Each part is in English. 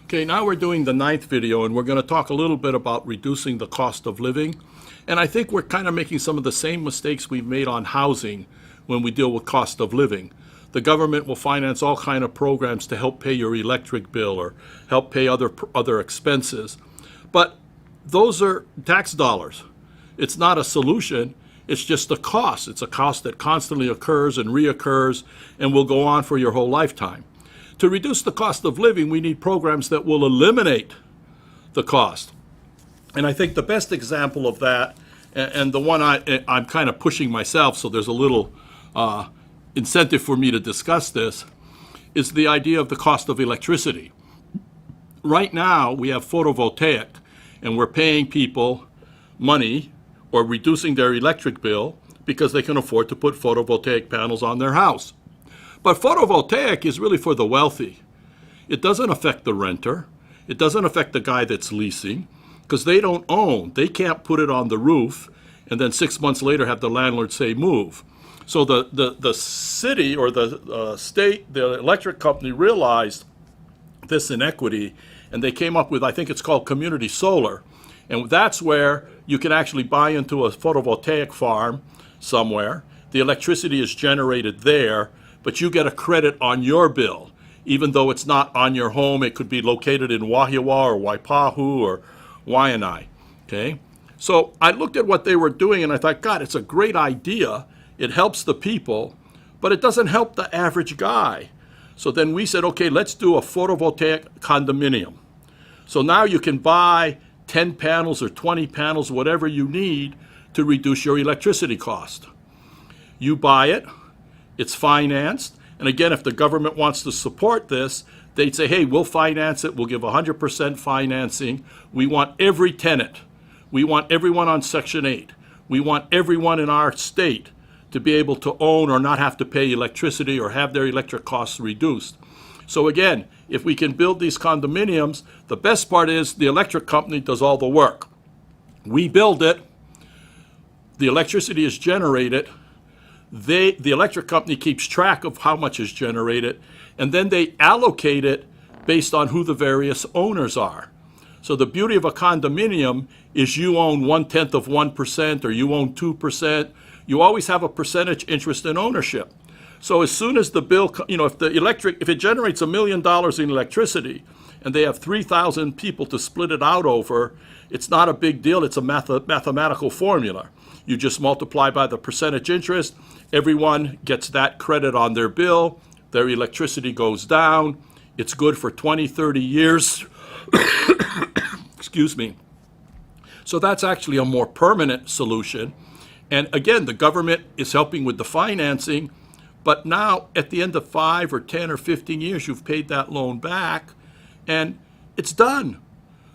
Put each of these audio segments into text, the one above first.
Okay, now we're doing the ninth video, and we're going to talk a little bit about reducing the cost of living. And I think we're kind of making some of the same mistakes we've made on housing when we deal with cost of living. The government will finance all kind of programs to help pay your electric bill or help pay other expenses. But those are tax dollars. It's not a solution. It's just a cost. It's a cost that constantly occurs and reoccurs and will go on for your whole lifetime. To reduce the cost of living, we need programs that will eliminate the cost. And I think the best example of that, and the one I'm kind of pushing myself, so there's a little incentive for me to discuss this, is the idea of the cost of electricity. Right now, we have photovoltaic, and we're paying people money or reducing their electric bill because they can afford to put photovoltaic panels on their house. But photovoltaic is really for the wealthy. It doesn't affect the renter. It doesn't affect the guy that's leasing because they don't own. They can't put it on the roof and then 6 months later have the landlord say move. So the city or the state, the electric company realized this inequity, and they came up with, I think it's called community solar. And that's where you can actually buy into a photovoltaic farm somewhere. The electricity is generated there, but you get a credit on your bill. Even though it's not on your home, it could be located in Wahiawa or Waipahu or Waianae, okay? So I looked at what they were doing and I thought, God, it's a great idea. It helps the people, but it doesn't help the average guy. So then we said, okay, let's do a photovoltaic condominium. So now you can buy 10 panels or 20 panels, whatever you need to reduce your electricity cost. You buy it. It's financed. And again, if the government wants to support this, they'd say, hey, we'll finance it. We'll give 100% financing. We want every tenant. We want everyone on Section 8. We want everyone in our state to be able to own or not have to pay electricity or have their electric costs reduced. So again, if we can build these condominiums, the best part is the electric company does all the work. We build it. The electricity is generated. The electric company keeps track of how much is generated, and then they allocate it based on who the various owners are. So the beauty of a condominium is you own 1/10 of 1% or you own 2%. You always have a percentage interest in ownership. So as soon as the bill, if it generates $1 million in electricity and they have 3,000 people to split it out over, it's not a big deal. It's a mathematical formula. You just multiply by the percentage interest. Everyone gets that credit on their bill. Their electricity goes down. It's good for 20, 30 years. Excuse me. So that's actually a more permanent solution. And again, the government is helping with the financing. But now, at the end of 5 or 10 or 15 years, you've paid that loan back, and it's done.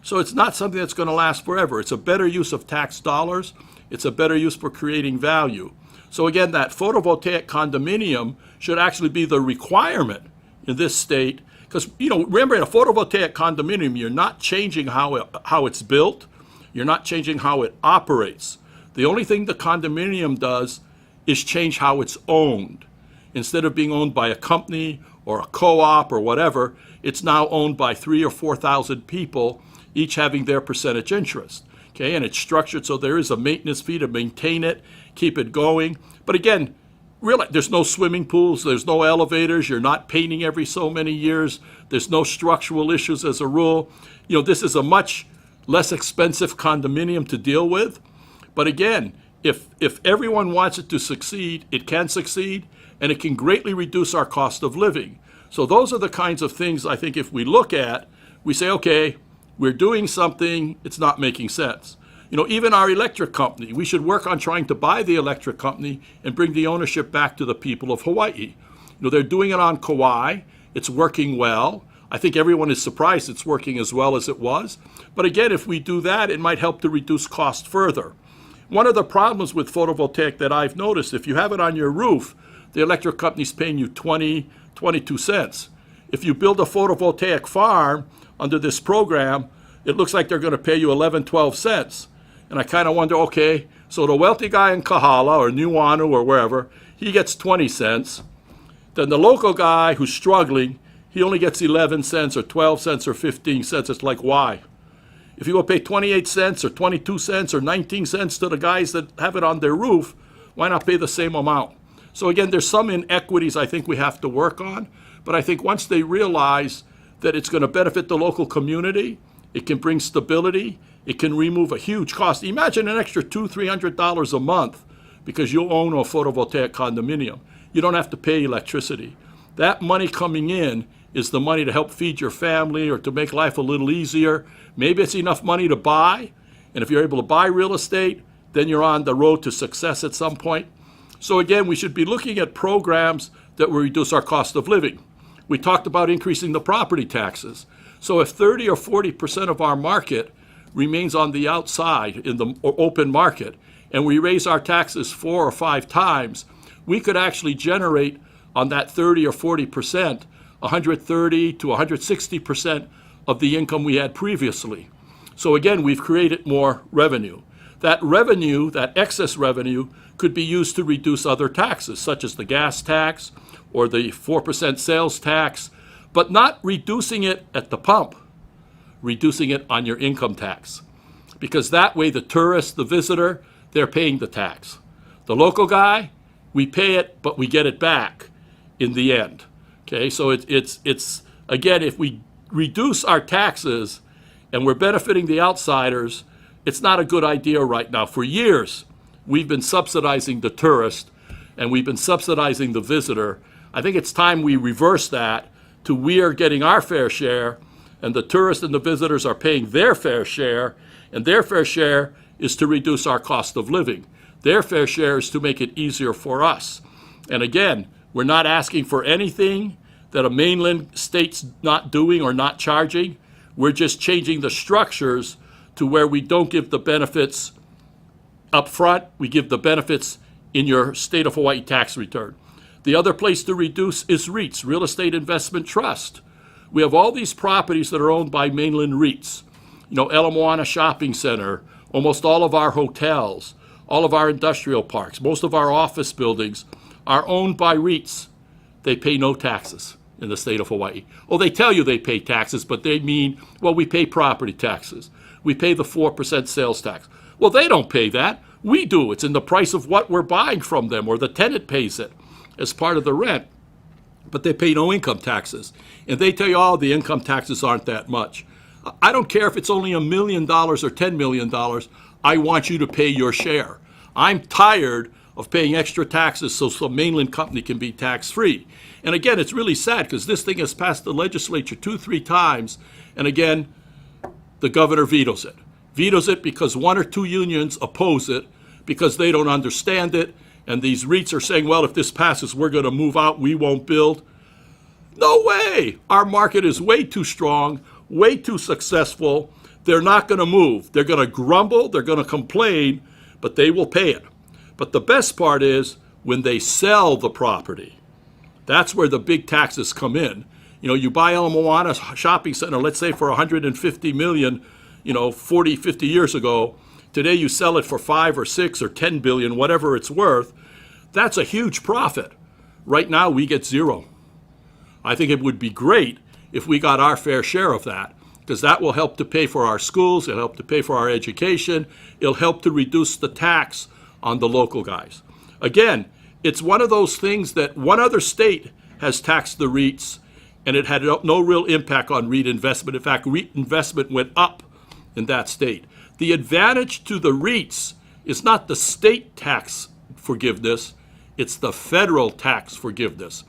So it's not something that's going to last forever. It's a better use of tax dollars. It's a better use for creating value. So again, that photovoltaic condominium should actually be the requirement in this state. Because, remember, in a photovoltaic condominium, you're not changing how it's built. You're not changing how it operates. The only thing the condominium does is change how it's owned. Instead of being owned by a company or a co-op or whatever, it's now owned by 3,000 or 4,000 people, each having their percentage interest. Okay, and it's structured so there is a maintenance fee to maintain it, keep it going. But again, really, there's no swimming pools, there's no elevators, you're not painting every so many years, there's no structural issues as a rule. This is a much less expensive condominium to deal with. But again, if everyone wants it to succeed, it can succeed, and it can greatly reduce our cost of living. So those are the kinds of things I think if we look at, we say, okay, we're doing something, it's not making sense. Even our electric company, we should work on trying to buy the electric company and bring the ownership back to the people of Hawaii. They're doing it on Kauai. It's working well. I think everyone is surprised it's working as well as it was. But again, if we do that, it might help to reduce cost further. One of the problems with photovoltaic that I've noticed, if you have it on your roof, the electric company's paying you 22 cents. If you build a photovoltaic farm under this program, it looks like they're going to pay you 11, 12 cents. And I kind of wonder, okay, so the wealthy guy in Kahala or Nuuanu or wherever, he gets 20 cents. Then the local guy who's struggling, he only gets 11 cents or 12 cents or 15 cents. It's like, why? If you go pay 28 cents or 22 cents or 19 cents to the guys that have it on their roof, why not pay the same amount? So again, there's some inequities I think we have to work on, but I think once they realize that it's going to benefit the local community, it can bring stability, it can remove a huge cost. Imagine an extra $200-300 a month because you own a photovoltaic condominium. You don't have to pay electricity. That money coming in is the money to help feed your family or to make life a little easier. Maybe it's enough money to buy, and if you're able to buy real estate, then you're on the road to success at some point. So again, we should be looking at programs that will reduce our cost of living. We talked about increasing the property taxes. So if 30 or 40% of our market remains on the outside in the open market, and we raise our taxes 4 or 5 times, we could actually generate on that 30 or 40%, 130 to 160% of the income we had previously. So again, we've created more revenue. That revenue, that excess revenue, could be used to reduce other taxes, such as the gas tax or the 4% sales tax, but not reducing it at the pump, reducing it on your income tax. Because that way the tourist, the visitor, they're paying the tax. The local guy, we pay it, but we get it back in the end. Okay, so it's again, if we reduce our taxes and we're benefiting the outsiders, it's not a good idea right now. For years, we've been subsidizing the tourist and we've been subsidizing the visitor. I think it's time we reverse that to we are getting our fair share and the tourists and the visitors are paying their fair share, and their fair share is to reduce our cost of living. Their fair share is to make it easier for us. And again, we're not asking for anything that a mainland state's not doing or not charging. We're just changing the structures to where we don't give the benefits up front, we give the benefits in your state of Hawaii tax return. The other place to reduce is REITs, Real Estate Investment Trust. We have all these properties that are owned by mainland REITs. You know, Ala Moana Shopping Center, almost all of our hotels, all of our industrial parks, most of our office buildings are owned by REITs. They pay no taxes in the state of Hawaii. Oh, they tell you they pay taxes, but they mean, well, we pay property taxes. We pay the 4% sales tax. Well, they don't pay that. We do. It's in the price of what we're buying from them, or the tenant pays it as part of the rent. But they pay no income taxes. And they tell you, oh, the income taxes aren't that much. I don't care if it's only $1 million or $10 million. I want you to pay your share. I'm tired of paying extra taxes so some mainland company can be tax-free. And again, it's really sad because this thing has passed the legislature 2-3 times, and again, the governor vetoes it. Vetoes it because 1 or 2 unions oppose it because they don't understand it, and these REITs are saying, well, if this passes, we're going to move out, we won't build. No way! Our market is way too strong, way too successful. They're not going to move. They're going to grumble, they're going to complain, but they will pay it. But the best part is when they sell the property. That's where the big taxes come in. You know, you buy Ala Moana Shopping Center, let's say for $150 million, 40, 50 years ago. Today you sell it for 5 or 6 or 10 billion, whatever it's worth. That's a huge profit. Right now we get zero. I think it would be great if we got our fair share of that, because that will help to pay for our schools, it'll help to pay for our education, it'll help to reduce the tax on the local guys. Again, it's one of those things that one other state has taxed the REITs, and it had no real impact on REIT investment. In fact, REIT investment went up in that state. The advantage to the REITs is not the state tax forgiveness, it's the federal tax forgiveness.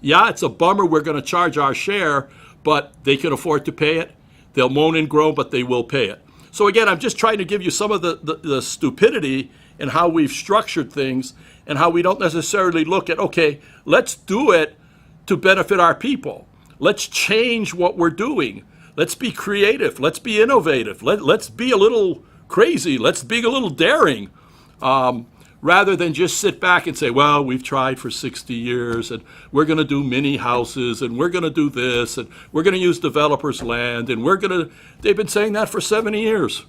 Yeah, it's a bummer we're going to charge our share, but they can afford to pay it. They'll moan and groan, but they will pay it. So again, I'm just trying to give you some of the stupidity in how we've structured things and how we don't necessarily look at, okay, let's do it to benefit our people. Let's change what we're doing. Let's be creative. Let's be innovative. Let's be a little crazy. Let's be a little daring, rather than just sit back and say, well, we've tried for 60 years, and we're going to do mini houses, and we're going to do this, and we're going to use developers' land, and they've been saying that for 70 years.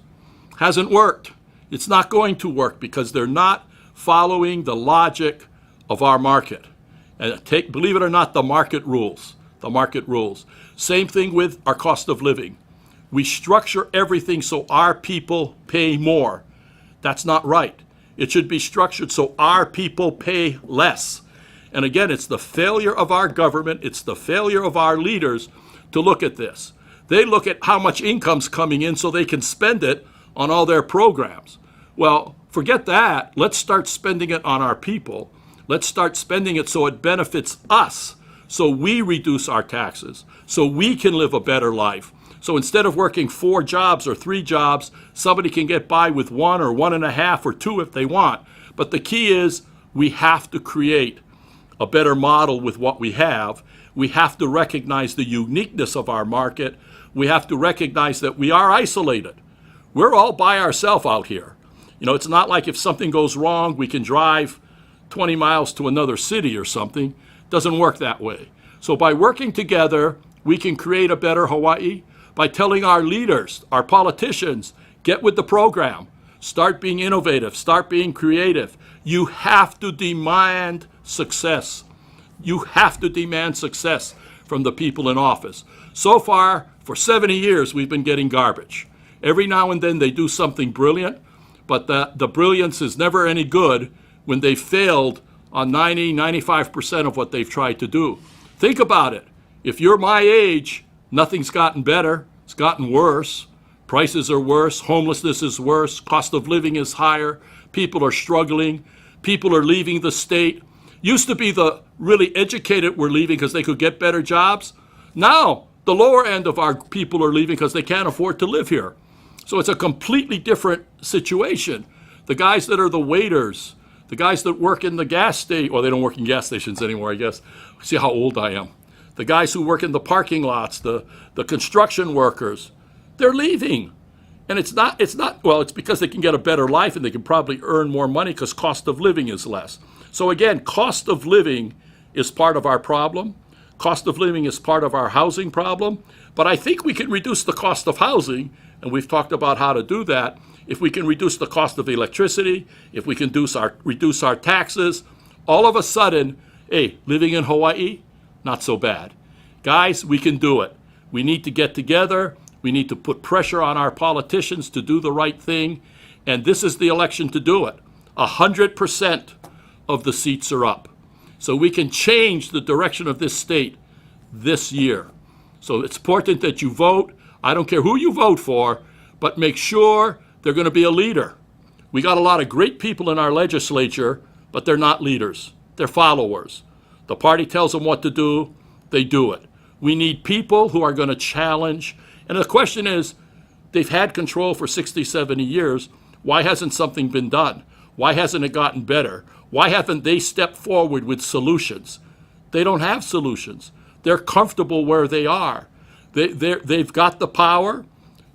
Hasn't worked. It's not going to work because they're not following the logic of our market. And believe it or not, the market rules. The market rules. Same thing with our cost of living. We structure everything so our people pay more. That's not right. It should be structured so our people pay less. And again, it's the failure of our government, it's the failure of our leaders to look at this. They look at how much income's coming in so they can spend it on all their programs. Well, forget that. Let's start spending it on our people. Let's start spending it so it benefits us, so we reduce our taxes, so we can live a better life. So instead of working 4 jobs or 3 jobs, somebody can get by with 1 or 1.5 or 2 if they want. But the key is we have to create a better model with what we have. We have to recognize the uniqueness of our market. We have to recognize that we are isolated. We're all by ourselves out here. You know, it's not like if something goes wrong, we can drive 20 miles to another city or something. It doesn't work that way. So by working together, we can create a better Hawaii. By telling our leaders, our politicians, get with the program, start being innovative, start being creative. You have to demand success. You have to demand success from the people in office. So far, for 70 years, we've been getting garbage. Every now and then they do something brilliant, but the brilliance is never any good when they failed on 95% of what they've tried to do. Think about it. If you're my age, nothing's gotten better. It's gotten worse. Prices are worse. Homelessness is worse. Cost of living is higher. People are struggling. People are leaving the state. Used to be the really educated were leaving because they could get better jobs. Now, the lower end of our people are leaving because they can't afford to live here. So it's a completely different situation. The guys that are the waiters, the guys that work in the gas station, well, they don't work in gas stations anymore, I guess. See how old I am. The guys who work in the parking lots, the construction workers, they're leaving. And it's because they can get a better life and they can probably earn more money because cost of living is less. So again, cost of living is part of our problem. Cost of living is part of our housing problem. But I think we can reduce the cost of housing, and we've talked about how to do that, if we can reduce the cost of electricity, if we can reduce our taxes. All of a sudden, hey, living in Hawaii, not so bad. Guys, we can do it. We need to get together. We need to put pressure on our politicians to do the right thing. And this is the election to do it. 100% of the seats are up. So we can change the direction of this state this year. So it's important that you vote. I don't care who you vote for, but make sure they're going to be a leader. We got a lot of great people in our legislature, but they're not leaders. They're followers. The party tells them what to do, they do it. We need people who are going to challenge. And the question is, they've had control for 60, 70 years. Why hasn't something been done? Why hasn't it gotten better? Why haven't they stepped forward with solutions? They don't have solutions. They're comfortable where they are. They've got the power.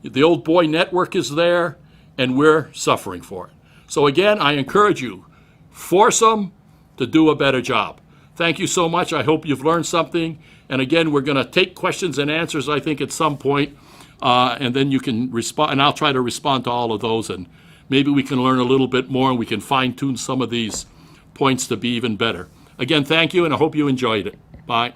The old boy network is there, and we're suffering for it. So again, I encourage you, force them to do a better job. Thank you so much. I hope you've learned something. And again, we're going to take questions and answers, I think, at some point, and then you can respond, and I'll try to respond to all of those, and maybe we can learn a little bit more, and we can fine-tune some of these points to be even better. Again, thank you, and I hope you enjoyed it. Bye.